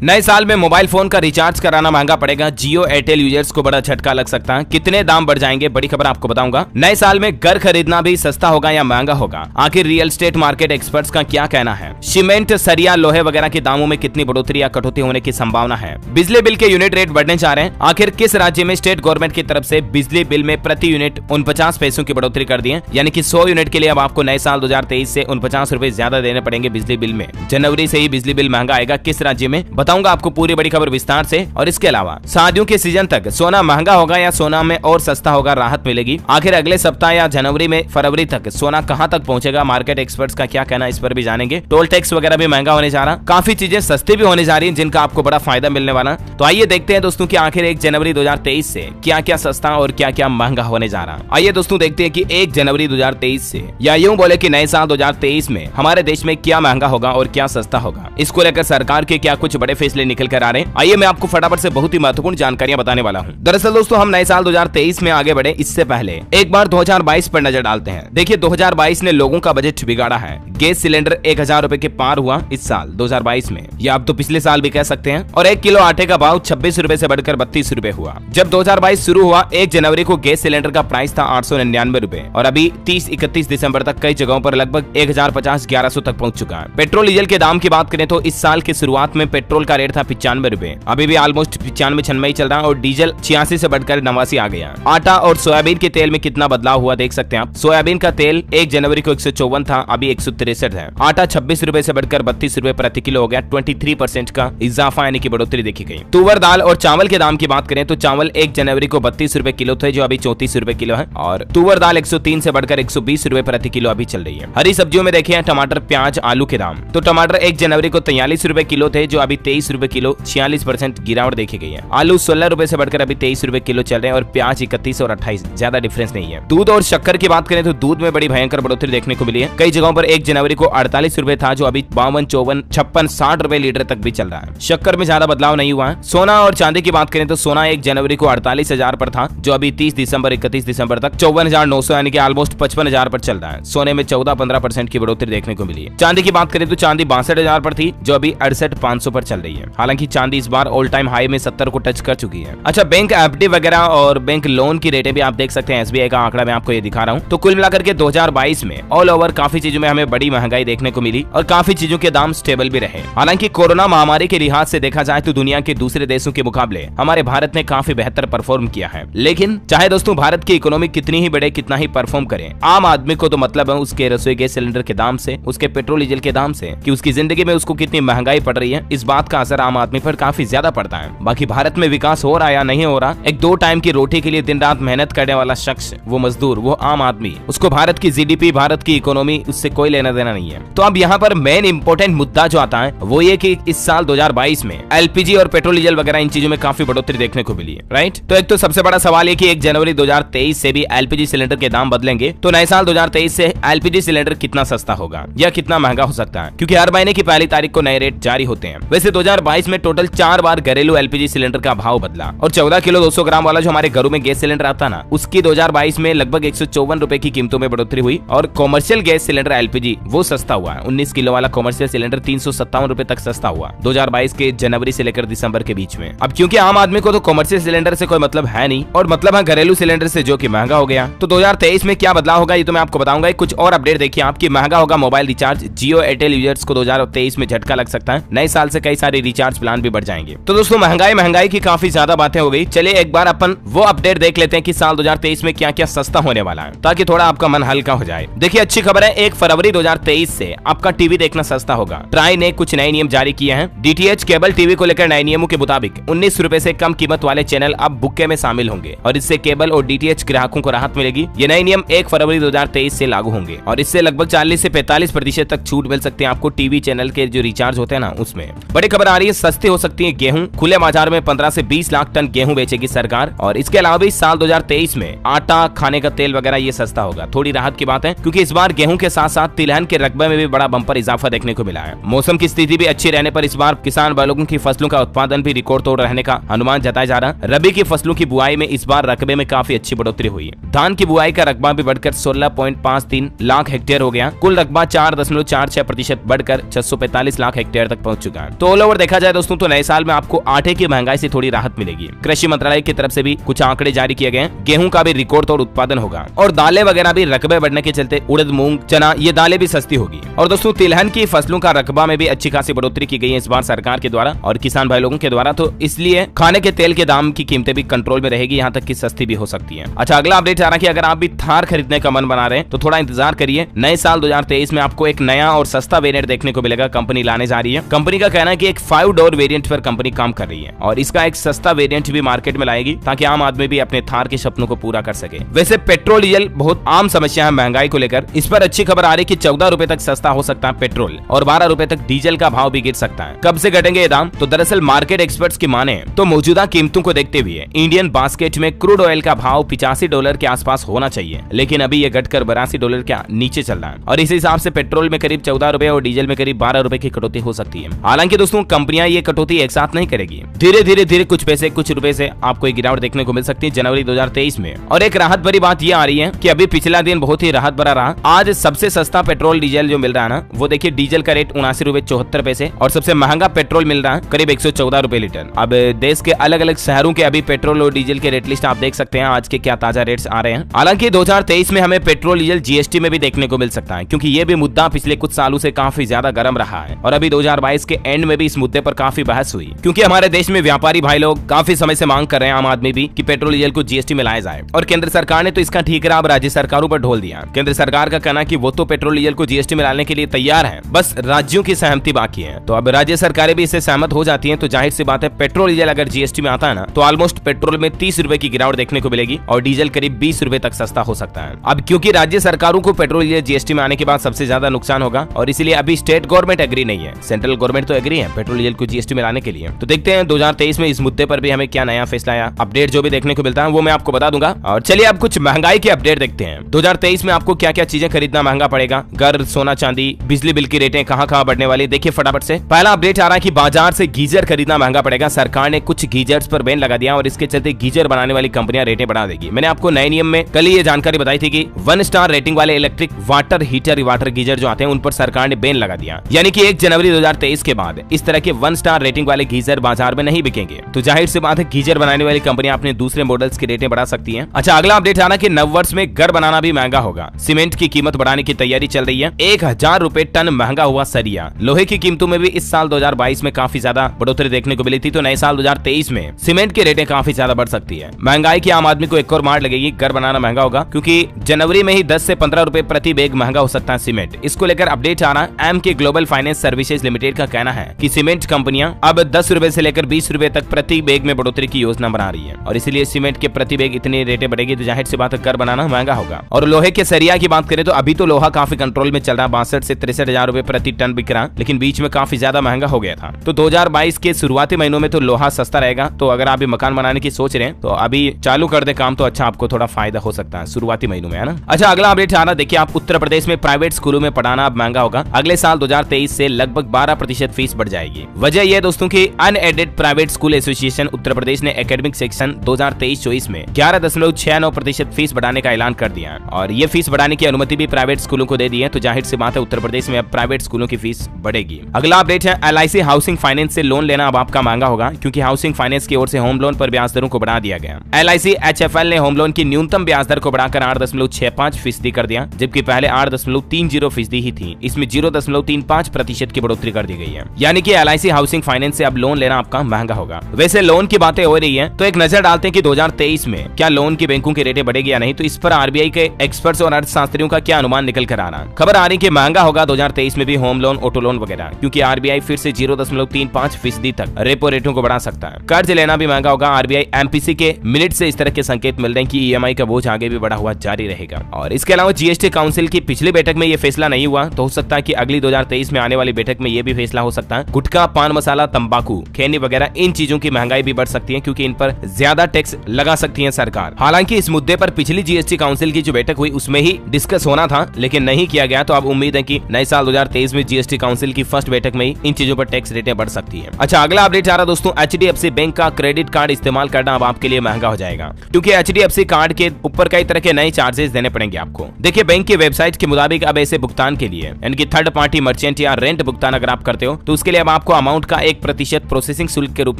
नए साल में मोबाइल फोन का रिचार्ज कराना महंगा पड़ेगा। जियो एयरटेल यूजर्स को बड़ा झटका लग सकता है। कितने दाम बढ़ जाएंगे, बड़ी खबर आपको बताऊंगा। नए साल में घर खरीदना भी सस्ता होगा या महंगा होगा, आखिर रियल एस्टेट मार्केट एक्सपर्ट्स का क्या कहना है। सीमेंट, सरिया, लोहे वगैरह के दामों में कितनी बढ़ोतरी या कटौती होने की संभावना है। बिजली बिल के यूनिट रेट बढ़ने जा रहे हैं, आखिर किस राज्य में स्टेट गवर्नमेंट की तरफ से बिजली बिल में प्रति यूनिट 49 पैसों की बढ़ोतरी कर दी है, यानी कि 100 यूनिट के लिए अब आपको नए साल 2023 से 49 रुपए ज्यादा देने पड़ेंगे बिजली बिल में। जनवरी से ही बिजली बिल महंगा आएगा, किस राज्य में बताऊंगा आपको पूरी बड़ी खबर विस्तार से। और इसके अलावा शादियों के सीजन तक सोना महंगा होगा या सोना में और सस्ता होगा, राहत मिलेगी। आखिर अगले सप्ताह या जनवरी में फरवरी तक सोना कहां तक पहुंचेगा, मार्केट एक्सपर्ट्स का क्या कहना, इस पर भी जानेंगे। टोल टैक्स वगैरह भी महंगा होने जा रहा, काफी चीजें सस्ती भी होने जा रही है जिनका आपको बड़ा फायदा मिलने वाला। तो आइए देखते हैं दोस्तों कि आखिर 1 जनवरी 2023 से क्या क्या सस्ता और क्या क्या महंगा होने जा रहा। आइए दोस्तों देखते हैं कि 1 जनवरी 2023 से, या यूं बोले कि नए साल 2023 में हमारे देश में क्या महंगा होगा और क्या सस्ता होगा। इसको लेकर सरकार के क्या कुछ बड़े फैसले निकल कर आ रहे हैं। आइए मैं आपको फटाफट से बहुत ही महत्वपूर्ण जानकारियां बताने वाला हूं। दरअसल दोस्तों हम नए साल 2023 में आगे बढ़े इससे पहले एक बार 2022 पर नजर डालते हैं। देखिए 2022 ने लोगों का बजट बिगाड़ा है। गैस सिलेंडर 1000 रुपए के पार हुआ इस साल 2022 में, या आप तो पिछले साल भी कह सकते हैं। और 1 किलो आटे का भाव 26 रुपए से बढ़कर 32 रुपए हुआ। जब 2022 शुरू हुआ 1 जनवरी को गैस सिलेंडर का प्राइस था 899 रुपए, और अभी 30-31 दिसंबर तक कई जगहों पर लगभग 1050-1100 तक पहुंच चुका है। पेट्रोल डीजल के दाम की बात करें तो इस साल की शुरुआत में पेट्रोल का रेट था 95 रुपए, अभी भी ऑलमोस्ट 95-96 ही चल रहा है, और डीजल 86 से बढ़कर 89 आ गया। आटा और सोयाबीन के तेल में कितना बदलाव हुआ देख सकते हैं आप। सोयाबीन का तेल 1 जनवरी को 154 था, अभी 163 है। आटा 26 रुपए से बढ़कर 32 रुपए प्रति किलो हो गया, 23% का इजाफा यानी कि बढ़ोतरी देखी गई। तुवर दाल और चावल के दाम की बात करें तो चावल 1 जनवरी को 32 रुपए किलो थे, जो अभी 34 रुपए किलो है, और तुवर दाल 103 से बढ़कर 120 रुपए प्रति किलो अभी चल रही है। हरी सब्जियों में देखिए टमाटर, प्याज, आलू के दाम, तो टमाटर 1 जनवरी को 43 रुपए किलो थे, जो अभी 23 रुपए किलो, 46% गिरावट देखी गई है। आलू 16 रुपए से बढ़कर अभी 23 रुपए किलो चल रहे हैं, और प्याज 31 और 28, ज्यादा डिफरेंस नहीं है। दूध और शक्कर की बात करें तो दूध में बड़ी भयंकर बढ़ोतरी देखने को मिली है। कई जगहों पर 1 जनवरी को 48 रुपए था, जो अभी 52, 54, 56, 60 रुपए लीटर तक भी चल रहा है। शक्कर में ज्यादा बदलाव नहीं हुआ है। सोना और चांदी की बात करें तो सोना 1 जनवरी को 48,000 पर था, जो अभी 30 दिसंबर 31 दिसंबर तक 54,900 यानी कि ऑलमोस्ट 55,000 पर चल रहा है। सोने में 14-15% की बढ़ोतरी देखने को मिली है। चांदी की बात करें तो चांदी 62,000 पर थी, जो अभी 68,500 पर चल रही है। हालांकि चांदी इस बार ऑल टाइम हाई में 70 को टच कर चुकी है। अच्छा, बैंक एफडी वगैरह और बैंक लोन की रेटें भी आप देख सकते हैं। एसबीआई का आंकड़ा मैं आपको ये दिखा रहा हूँ। तो कुल मिलाकर के 2022 में ऑल ओवर काफी चीजों में हमें बड़ी महंगाई देखने को मिली, और काफी चीजों के दाम स्टेबल भी रहे। हालांकि कोरोना महामारी के लिहाज से देखा जाए तो दुनिया के दूसरे देशों के मुकाबले हमारे भारत ने काफी बेहतर परफॉर्म किया है। लेकिन चाहे दोस्तों भारत की इकोनॉमी कितनी ही बढ़े, कितना ही परफॉर्म करे, आम आदमी को तो मतलब है उसके रसोई गैस सिलेंडर के दाम से, उसके पेट्रोल डीजल के दाम से, कि उसकी जिंदगी में उसको कितनी महंगाई पड़ रही है। इस बात का असर आम आदमी पर काफी ज्यादा पड़ता है। बाकी भारत में विकास हो रहा है या नहीं हो रहा, एक 2 टाइम की रोटी के लिए दिन रात मेहनत करने वाला शख्स, वो मजदूर, वो आम आदमी, उसको भारत की जीडीपी, भारत की इकोनॉमी, उससे कोई लेना देना नहीं है। तो अब यहाँ पर मेन इंपोर्टेंट मुद्दा जो आता है वो ये कि इस साल 2022 में एलपीजी और पेट्रोल डीजल वगैरह इन चीजों में काफी बढ़ोतरी देखने को मिली है, राइट। तो एक तो सबसे बड़ा सवाल ये कि 1 जनवरी 2023 से भी एलपीजी सिलेंडर के दाम बदलेंगे, तो नए साल 2023 से एलपीजी सिलेंडर कितना सस्ता होगा या कितना महंगा हो सकता है, क्योंकि हर महीने की पहली तारीख को नए रेट जारी होते हैं। वैसे 2022 में टोटल 4 बार घरेलू एलपीजी सिलेंडर का भाव बदला, और 14 किलो 200 ग्राम वाला जो हमारे घरों में गैस सिलेंडर आता ना, उसकी 2022 में लगभग 154 रुपए की कीमतों में बढ़ोतरी हुई, और कॉमर्शियल गैस सिलेंडर एलपीजी वो सस्ता हुआ। 19 किलो वाला कॉमर्शियल सिलेंडर 357 रुपए तक सस्ता हुआ 2022 के जनवरी से लेकर दिसंबर के बीच में। अब क्योंकि आम आदमी को तो कॉमर्शियल सिलेंडर से कोई मतलब है नहीं, और मतलब है घरेलू सिलेंडर से, जो कि महंगा हो गया। तो 2023 में क्या बदलाव होगा ये तो मैं आपको बताऊंगा। कुछ और अपडेट देखिए आपकी, महंगा होगा mobile recharge. Jio Airtel users को 2023 में झटका लग सकता है। नए साल से कई सारे रिचार्ज प्लान भी बढ़ जाएंगे। तो दोस्तों महंगाई की काफी ज्यादा बातें हो गई। चलिए एक बार अपन वो अपडेट देख लेते हैं कि साल 2023 में क्या क्या सस्ता होने वाला है, ताकि थोड़ा आपका मन हल्का हो जाए। देखिए अच्छी खबर है, 1 फरवरी 2023 से आपका टीवी देखना सस्ता होगा। ट्राई ने कुछ नए नियम जारी किए हैं। डीटीएच केबल टीवी को लेकर नए नियमों के मुताबिक 19 रुपए से कम कीमत वाले चैनल अब बुक्के में शामिल होंगे, और इससे केबल और डीटीएच ग्राहकों को राहत मिलेगी। ये नए नियम 1 फरवरी 2023 से लागू होंगे, और इससे लगभग 40 से 45% तक छूट मिल सकती है आपको टीवी चैनल के जो रिचार्ज होते हैं ना उसमें। बड़ी खबर आ रही है, सस्ती हो सकती है गेहूं। खुले बाजार में 15 से 20 लाख टन गेहूं बेचेगी सरकार, और इसके अलावा भी साल 2023 में आटा, खाने का तेल वगैरह ये सस्ता होगा। थोड़ी राहत की बात है, क्योंकि इस बार गेहूं के साथ साथ तिलहन के रकबे में भी बड़ा बम्पर इजाफा देखने को मिला है। मौसम की स्थिति भी अच्छी रहने पर इस बार किसान भाइयों की फसलों का उत्पादन भी रिकॉर्ड तोड़ रहने का अनुमान जताया जा रहा है। रबी की फसलों की बुआई में इस बार रकबे में काफी अच्छी बढ़ोतरी हुई है। धान की बुआई का रकबा भी बढ़कर 16.53 लाख हेक्टेयर हो गया। कुल रकबा 4.46% बढ़कर 645 लाख हेक्टेयर तक पहुंच चुका है। तो ऑल ओवर ओवर देखा जाए दोस्तों तो नए साल में आपको आटे की महंगाई से थोड़ी राहत मिलेगी। कृषि मंत्रालय की तरफ से भी कुछ आंकड़े जारी किए गए हैं। गेहूं का भी रिकॉर्ड तोड़ उत्पादन होगा और दालें वगैरह भी रकबे बढ़ने के चलते उड़द, मूंग, चना ये दालें भी सस्ती होगी। और दोस्तों तिलहन की फसलों का रकबा में भी अच्छी खासी बढ़ोतरी की गई है इस बार सरकार के द्वारा और किसान भाई लोगों के द्वारा, तो इसलिए खाने के तेल के दाम की कीमतें भी कंट्रोल में रहेगी, यहाँ तक कि सस्ती भी हो सकती है। अच्छा, अगला अपडेट आ रहा है कि अगर आप भी थार खरीदने का मन बना रहे हैं तो थोड़ा इंतजार करिए। नए साल 2023 में आपको एक नया और सस्ता वेरिएंट देखने को मिलेगा। कंपनी लाने जा रही है। कंपनी का कहना है कि एक 5 डोर वेरिएंट पर कंपनी काम कर रही है और इसका एक सस्ता वेरिएंट भी मार्केट में लाएगी ताकि आम आदमी भी अपने थार के सपनों को पूरा कर सके। वैसे पेट्रोल डीजल बहुत आम समस्या है महंगाई को लेकर। इस पर अच्छी खबर आ रही है कि 14 रुपए तक सस्ता हो सकता है पेट्रोल और 12 रुपए तक डीजल का भाव भी गिर सकता है। कब से घटेंगे ये दाम? तो दरअसल मार्केट एक्सपर्ट्स की माने तो मौजूदा कीमतों को देखते हुए इंडियन बास्केट में क्रूड ऑयल का भाव $85 के आसपास होना चाहिए, लेकिन अभी ये घटकर $82 के नीचे चल रहा है और इस हिसाब से पेट्रोल में करीब 14 रुपए और डीजल में करीब 12 रुपए की कटौती हो सकती है। हालांकि दोस्तों कंपनियां ये कटौती एक साथ नहीं करेगी, धीरे धीरे कुछ पैसे कुछ रुपए से आपको एक गिरावट देखने को मिल सकती है जनवरी 2023 में। और एक राहत भरी बात ये आ रही है कि अभी पिछला दिन बहुत ही राहत भरा रहा। आज सबसे सस्ता पेट्रोल डीजल जो मिल रहा है ना, वो देखिए डीजल का रेट ₹79.74 और सबसे महंगा पेट्रोल मिल रहा है करीब 114 रुपए लीटर। अब देश के अलग अलग शहरों के अभी पेट्रोल और डीजल के रेट लिस्ट आप देख सकते हैं आज के क्या ताजा रेट्स आ रहे हैं। हालांकि 2023 में हमें पेट्रोल डीजल जीएसटी में भी देखने को मिल सकता है, क्योंकि ये भी मुद्दा पिछले कुछ सालों से काफी ज्यादा गर्म रहा है और अभी 2022 के एंड में भी इस मुद्दे पर काफी बहस हुई, क्योंकि हमारे देश में व्यापारी भाई लोग काफी समय से मांग कर रहे हैं, आम आदमी भी, कि पेट्रोल डीजल को जीएसटी में लाया जाए और केंद्र सरकार ने तो इसका ठीकरा अब राज्य सरकारों पर ढोल दिया। केंद्र सरकार का कहना कि वो तो पेट्रोल डीजल को जीएसटी में लाने के लिए तैयार है, बस राज्यों की सहमति बाकी है। तो अब राज्य सरकारें भी इससे सहमत हो जाती हैं तो जाहिर सी बात है पेट्रोल डीजल अगर जीएसटी में आता है ना तो ऑलमोस्ट पेट्रोल में 30 रुपए की गिरावट देखने को मिलेगी और डीजल करीब 20 रुपए तक सस्ता हो सकता है। अब क्योंकि राज्य सरकारों को पेट्रोल डीजल जीएसटी में आने के बाद सबसे ज्यादा नुकसान होगा और इसलिए अभी स्टेट गवर्नमेंट एग्री नहीं है, सेंट्रल गवर्नमेंट तो एग्री है पेट्रोल डीजल को जीएसटी में लाने के लिए। तो देखते हैं 2023 में इस मुद्दे पर भी हमें क्या नया फैसला या अपडेट जो भी देखने को मिलता है वो मैं आपको बता दूंगा। और चलिए अब कुछ महंगाई के अपडेट देखते हैं। 2023 में आपको क्या क्या चीजें खरीदना महंगा पड़ेगा, घर, सोना चांदी, बिजली बिल की रेटें कहां कहां बढ़ने वाली, देखिए फटाफट से। पहला अपडेट आ रहा है कि बाजार से गीजर खरीदना महंगा पड़ेगा। सरकार ने कुछ गीजर्स पर बैन लगा दिया और इसके चलते गीजर बनाने वाली कंपनियां रेटें बढ़ा देगी। मैंने आपको नए नियम में कल ही ये जानकारी बताई थी कि 1 स्टार रेटिंग वाले electric water heater, water geyser जो आते हैं उन पर सरकार ने बैन लगा दिया, यानी कि 1 जनवरी 2023 के बाद इस तरह के 1 स्टार रेटिंग वाले गीजर बाजार में नहीं बिकेंगे। तो जाहिर सी बात है गीजर बनाने वाली कंपनियां अपने दूसरे मॉडल्स की रेटें बढ़ा सकती हैं। अच्छा, अगला अपडेट आना कि नववर्ष में घर बनाना भी महंगा होगा। सीमेंट की कीमत बढ़ाने की तैयारी चल रही है। 1000 रुपए टन महंगा हुआ सरिया। लोहे की कीमतों में भी इस साल 2022 में काफी ज्यादा बढ़ोतरी देखने को मिली थी, तो नए साल 2023 में सीमेंट की रेटें काफी ज्यादा बढ़ सकती है। महंगाई की आम आदमी को एक और मार लगेगी, घर बनाना महंगा होगा, क्योंकि जनवरी में ही 10 से 15 रुपए प्रति बैग महंगा हो सकता है सीमेंट। इसको लेकर अपडेट आ रहा है। एम के ग्लोबल फाइनेंस सर्विसेज लिमिटेड का कहना है कि सीमेंट कंपनियां अब 10 रुपए से लेकर 20 रुपए तक प्रति बैग में बढ़ोतरी की योजना बना रही है और इसीलिए सीमेंट के प्रति बैग इतनी रेटें बढ़ेगी तो जाहिर सी बात है घर बनाना महंगा होगा। और लोहे के सरिया की बात करें तो अभी तो लोहा काफी कंट्रोल में चल रहा है, 62 से 63 हजार रुपए प्रति टन बिक रहा, लेकिन बीच में काफी ज्यादा महंगा हो गया था। तो 2022 के शुरुआती महीनों में तो लोहा सस्ता रहेगा, तो अगर आप मकान बनाने की सोच रहे हैं तो अभी चालू कर दे काम, तो अच्छा आपको थोड़ा फायदा हो सकता है शुरुआती महीनों में, है ना। अच्छा, अगला अपडेट आ रहा, देखिए आप उत्तर प्रदेश में प्राइवेट स्कूलों में पढ़ाना अब महंगा होगा। अगले साल 2023 से लगभग 12% फीस बढ़ जाएगी। वजह यह दोस्तों की unaided private school association Uttar Pradesh ने एकेडमिक सेक्शन 2023-24 में 11.69% फीस बढ़ाने का ऐलान कर दिया और ये फीस बढ़ाने की अनुमति भी प्राइवेट स्कूलों को दे दी है। तो जाहिर सी बात है उत्तर प्रदेश में अब प्राइवेट स्कूलों की फीस बढ़ेगी। अगला अपडेट है LIC हाउसिंग फाइनेंस से लोन लेना अब आपका महंगा होगा, क्योंकि हाउसिंग फाइनेंस की ओर से होम लोन पर ब्याज दरों को बढ़ा दिया गया। LIC HFL ने होम लोन की न्यूनतम ब्याज दर को बढ़ाकर 8.65% कर दिया, जबकि पहले 8.30% ही थी। इसमें 0.35% की बढ़ोतरी कर दी गई है, यानी कि LIC हाउसिंग फाइनेंस से अब लोन लेना आपका महंगा होगा। वैसे लोन की बातें हो रही है तो एक नजर डालते हैं कि 2023 में क्या लोन की बैंकों की रेटें बढ़ेगी या नहीं। तो इस पर RBI के एक्सपर्ट्स और अर्थशास्त्रियों का क्या अनुमान निकल कर आ रहा है। खबर आ रही कि महंगा होगा 2023 में भी होम लोन, ऑटो लोन वगैरह, क्योंकि RBI फिर से 0.35% तक रेपो रेटों को बढ़ा सकता है। कर्ज लेना भी महंगा होगा। RBI MPC के मिनट से इस तरह के संकेत मिल रहे हैं कि EMI का बोझ आगे भी बढ़ा हुआ जारी रहेगा। और इसके अलावा GST काउंसिल की पिछली बैठक में ये फैसला नहीं हुआ, तो हो सकता है कि अगली 2023 में आने वाली बैठक में ये भी फैसला हो सकता है। गुटखा, पान मसाला, तंबाकू, खैनी वगैरह इन चीजों की महंगाई भी बढ़ सकती है, क्योंकि इन पर ज्यादा टैक्स लगा सकती है सरकार। हालांकि इस मुद्दे पर पिछली GST काउंसिल की जो बैठक हुई उसमें ही डिस्कस होना था, लेकिन नहीं किया गया। तो अब उम्मीद है कि नए साल 2023 में GST काउंसिल की फर्स्ट बैठक में ही इन चीजों पर टैक्स रेटें बढ़ सकती है। अच्छा, अगला अपडेट आ रहा दोस्तों, HDFC बैंक का क्रेडिट कार्ड इस्तेमाल करना अब आपके लिए महंगा हो जाएगा, क्योंकि HDFC कार्ड के ऊपर कई तरह के नए चार्जेस देने पड़ेंगे आपको। देखिए, बैंक की वेबसाइट के मुताबिक अब ऐसे भुगतान के लिए, यानी कि थर्ड पार्टी मर्चेंट या रेंट भुगतान अगर आप करते हो तो उसके लिए अब आपको अमाउंट का 1% प्रोसेसिंग शुल्क के रूप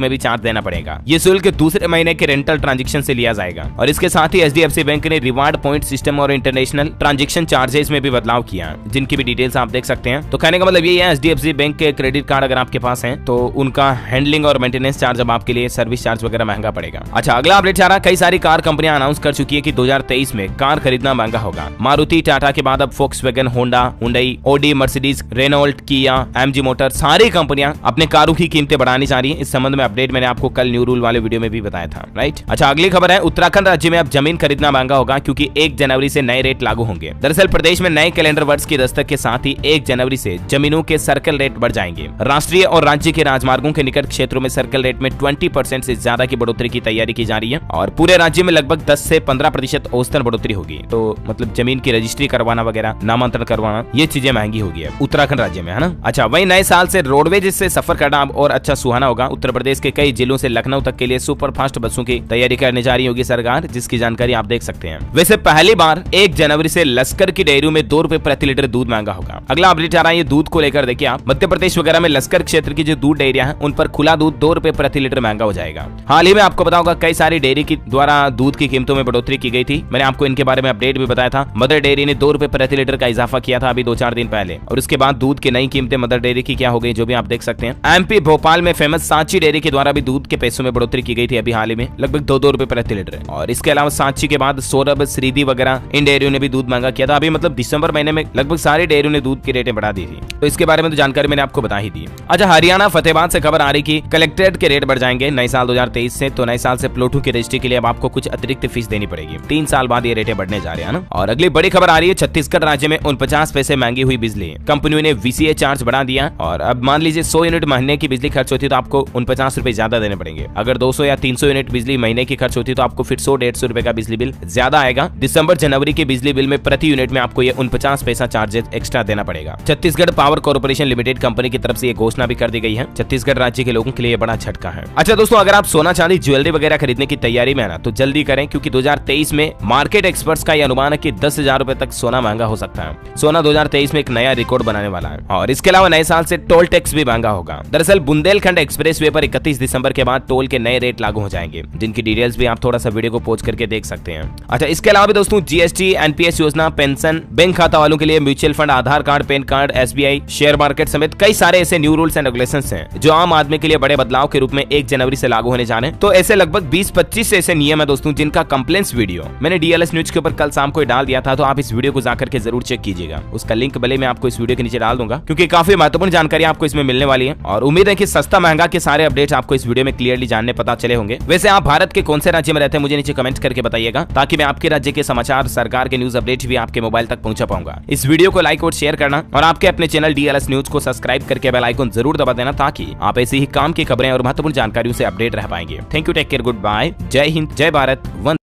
में भी चार्ज देना पड़ेगा। ये शुल्क दूसरे महीने के रेंटल ट्रांजेक्शन से लिया जाएगा। और इसके साथ ही HDFC बैंक ने रिवार्ड पॉइंट सिस्टम और इंटरनेशनल ट्रांजेक्शन चार्जेस में भी बदलाव किया, जिनकी भी डिटेल्स आप देख सकते हैं। तो कहने का मतलब ये है, HDFC बैंक के क्रेडिट कार्ड अगर आपके पास है तो उनका हैंडलिंग और मेंटेनेंस चार्ज अब आपके लिए सर्विस चार्ज वगैरह महंगा पड़ेगा। अच्छा, अगला अपडेट जा रहा है, कई सारी कार कंपनियां अनाउंस कर चुकी है कि 2023 में कार खरीदना महंगा होगा। मारुति, टाटा के बाद अब Volkswagen, Honda, Hyundai, Audi, Mercedes, Renault, Kia, MG motor, सारी कंपनियां अपने कारों की कीमतें बढ़ानी चाह रही है। इस संबंध में अपडेट मैंने आपको कल न्यू रूल वाले वीडियो में भी बताया था, राइट। अच्छा, अगली खबर है, उत्तराखंड राज्य में अब जमीन खरीदना महंगा होगा क्योंकि 1 जनवरी से नए रेट लागू होंगे। दरअसल प्रदेश में नए कैलेंडर वर्ष की दस्तक के साथ ही 1 जनवरी से जमीनों के सर्कल रेट बढ़ जाएंगे। राष्ट्रीय और राज्य के राजमार्गों के निकट क्षेत्रों में सर्कल रेट में 20% से ज्यादा की बढ़ोतरी की तैयारी की जा रही है और पूरे राज्य में लगभग 10 से 15% औसतन बढ़ोतरी होगी। तो मतलब जमीन की रजिस्ट्री करवाना वगैरह, नामांतरण करवाना, ये चीजें महंगी होगी उत्तराखंड राज्य में, है ना। अच्छा, वही नए साल से रोडवेज से सफर करना अब और अच्छा सुहाना होगा। उत्तर प्रदेश के कई जिलों से लखनऊ तक के लिए सुपर फास्ट बसों की तैयारी करने जा रही होगी सरकार, जिसकी जानकारी आप देख सकते हैं। वैसे पहली बार 1 जनवरी से लश्कर की डेयरियों में 2 रुपए प्रति लीटर दूध महंगा होगा। अगला अपडेट आ रहा है, ये दूध को लेकर देखिए आप, मध्य प्रदेश वगैरह में लश्कर क्षेत्र की जो दूध डेयरियां हैं उन पर खुला दूध 2 रुपए प्रति लीटर महंगा हो जाएगा। हाल ही में आपको पता होगा कई सारी डेयरी की द्वारा दूध की कीमतों में बढ़ोतरी की गई थी। मैंने आपको इनके बारे में अपडेट भी बताया था। मदर डेयरी ने 2 रुपए प्रति लीटर का इजाफा किया था अभी 2-4 दिन पहले, और उसके बाद दूध की नई कीमतें मदर डेयरी की क्या हो गई, जो भी आप देख सकते हैं। MP भोपाल में फेमस सांची डेयरी के द्वारा भी दूध के पैसों में बढ़ोतरी की गई थी अभी हाल ही में, लगभग 2-2 रुपए प्रति लीटर। और इसके अलावा सांची के बाद सौरभ, श्रीदी वगैरह इन डेयरियों ने भी दूध महंगा किया था। अभी मतलब दिसंबर महीने में लगभग सारी डेयरियों ने दूध की रेटें बढ़ा दी थी, तो इसके बारे में तो जानकारी मैंने आपको बता ही दी। अच्छा, हरियाणा फतेहाबाद से खबर आ रही कि कलेक्ट्रेट के रेट बढ़ जाएंगे नए साल 2023 से। तो नए साल से प्लॉटों की रजिस्ट्री के लिए अब आपको कुछ अतिरिक्त फीस देनी पड़ेगी। 3 साल बाद ये रेटें बढ़ने जा रही है ना। और अगली बड़ी खबर आ रही है, छत्तीसगढ़ राज्य में 49 पैसे महंगी हुई बिजली। कंपनियों ने VCA चार्ज बढ़ा दिया और अब मान लीजिए 100 यूनिट महीने की बिजली खर्च होती है तो आपको 49 रुपए ज्यादा देने पड़ेंगे। अगर 200 या 300 यूनिट बिजली महीने की खर्च होती है तो आपको फिर 100-150 रुपए का बिजली बिल ज्यादा आएगा। दिसंबर जनवरी के बिजली बिल में प्रति यूनिट में आपको ये 49 पैसा चार्जेस एक्स्ट्रा देना पड़ेगा। Chhattisgarh power corporation limited company की तरफ से ये घोषणा भी कर दी गई है। छत्तीसगढ़ राज्य के लोगों के लिए बड़ा झटका है। अच्छा दोस्तों, अगर आप सोना चांदी ज्वेलरी वगैरह खरीदने की तैयारी में है ना, तो जल्दी करें क्योंकि 2023 में मार्केट एक्सपर्ट्स का यह अनुमान है कि 10,000 रुपए तक सोना महंगा हो सकता है। सोना 2023 में एक नया रिकॉर्ड बनाने वाला है। और इसके अलावा नए साल से टोल टैक्स भी महंगा होगा। दरअसल बुंदेलखंड एक्सप्रेसवे पर 31 दिसंबर के बाद टोल के नए रेट लागू हो जाएंगे, जिनकी डिटेल्स भी आप थोड़ा सा वीडियो को पॉज करके देख सकते हैं। अच्छा, इसके अलावा भी दोस्तों GST, NPS योजना, पेंशन, बैंक खाता वालों के लिए mutual fund, Aadhaar card, pan card, SBI, share market समेत कई सारे ऐसे न्यू रूल्स एंड रेगुलेशंस हैं जो आम आदमी के लिए बड़े बदलाव के रूप में 1 जनवरी से लागू होने जा रहे हैं। तो ऐसे लगभग 20-25 ऐसे नियम है दोस्तों जिनका कंप्लेंट्स वीडियो मैंने DLS न्यूज के ऊपर कल शाम को डाल दिया था, तो आप इस वीडियो को जाकर के जरूर चेक कीजिएगा। उसका लिंक भले मैं आपको इस वीडियो के नीचे डाल दूंगा क्योंकि काफी महत्वपूर्ण जानकारी आपको इसमें मिलने वाली है और उम्मीद है कि सस्ता महंगा के सारे अपडेट्स आपको इस वीडियो में क्लियरली जानने पता चले होंगे। वैसे आप भारत के कौन से राज्य में रहते हैं मुझे नीचे कमेंट करके बताइएगा, ताकि मैं आपके राज्य के समाचार, सरकार के न्यूज अपडेट भी आपके मोबाइल तक पहुंचा पाऊंगा। इस वीडियो को लाइक और शेयर करना और आपके अपने चैनल DLS न्यूज को सब्सक्राइब करके बेल आइकन जरूर दबा देना, ताकि आप ऐसी ही काम की खबरें और महत्वपूर्ण जानकारियों से अपडेट रह पाएंगे। Thank you, take care, goodbye, जय हिंद, जय भारत, वंदे